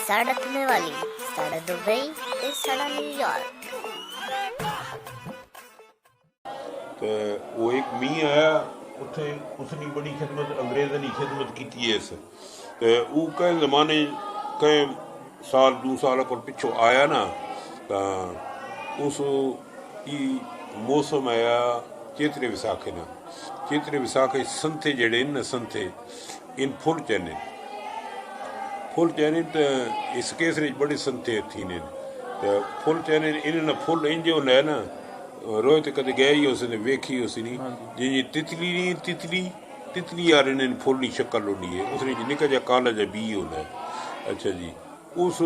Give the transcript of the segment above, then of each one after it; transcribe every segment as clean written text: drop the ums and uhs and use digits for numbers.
साड़ा तुम्हें वाली, साड़ा दुबई ते साड़ा न्यूयॉर्क। तो वो एक मी आया उत्थे, उसने बड़ी खिदमत अंग्रेज़ों की खिदमत की इस तो वो कई जमाने कई साल 2 साल को पिछों आया ना तो उस मौसम आया चेतरे विसाखे ना। चेतरे विसाखे संथे जड़े न संथे इन फुल चैने तो इस केस बड़े संथे थी ने तो फुल चैने इन फुल इंज होना है ना। रोज कद गए ही उसने वेखी उस नहीं जी तितली नहीं तितली यार इन्हें फुल की शक्ल होनी है उसने निका जा काला जा बी होना है। अच्छा जी उस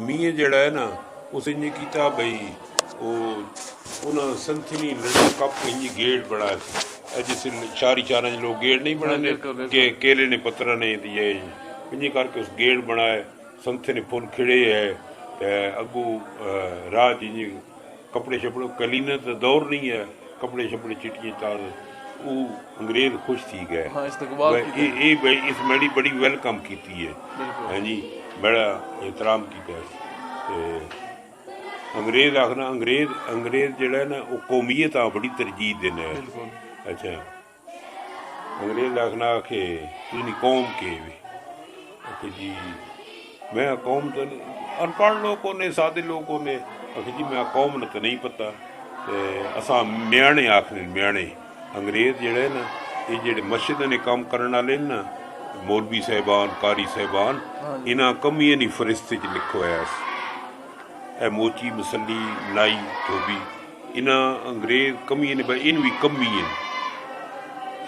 मीह जड़ा है ना उस इंज किया भाई वो उन्हें संथनी लड़े कप इंज गेट बड़ा जिस चारी चार लोग गेट नहीं बनाने के केले ने पत्थर ने दिए इंज करके उस गेट बनाए संथे ने फुल खिड़े है अगू रात इंज कपड़े शपड़े कलीना तो दौर नहीं है कपड़े शपड़े चिटिए तार वो अंग्रेज खुश थी गए। इस मैडी बड़ी वेलकम की है हाँ जी बड़ा एहतराम किया अंग्रेज आखना अंग्रेज जड़ा ना वो कौमीयत बड़ी तरजीह देना है। अच्छा अंग्रेज आखना आखे तुझी कौम के आखे जी मैं कौम तो अनपढ़ लोगों ने सादे लोगों ने आखे जी मैं कौम न तो नहीं पता असा म्याणे आखने म्याणे अंग्रेज जड़े ना ये जेडे मस्जिद ने काम करने वाले ना मौलवी साहबान कारी साहबान इन्होंने कमियां नहीं फरिश्ते च लिखो है मोची मसली लाई धोबी इन्हें अंग्रेज कमियां ने इन भी कमी है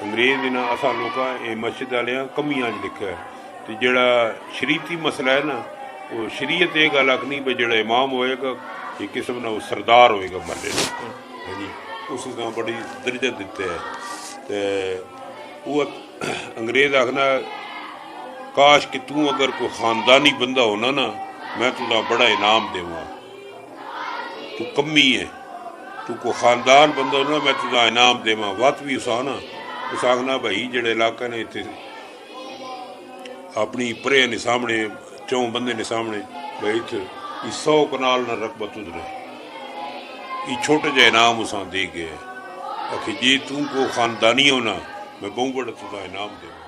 अंग्रेज इन्हें असा लोग मस्जिद वाले कमियां लिखा है तो जड़ा शरीयती मसला है ना वो शरीयत ये गल आखनी भाई जो इमाम होएगा एक किस्म ना वो सरदार होएगा महल्ले है जी उस बड़ी दर्जा दिते है तो वो अंग्रेज आखना काश कि तू अगर कोई खानदानी बंदा होना ना मैं तुझा बड़ा इनाम देवा तू कमी है तू को खानदान बंदा होना मैं तुझा इनाम देवा वत भी उस आना उस आखना भाई जेड़े इलाके ने इतने अपनी परे ने सामने चौं बंदे ने सामने भाई इतने 100 कनाल न रकबा तुझरे ये छोटे जे इनाम उस दे गए आखिर जी तू को खानदानी होना मैं बहुत बड़ा तुझा इनाम देवा।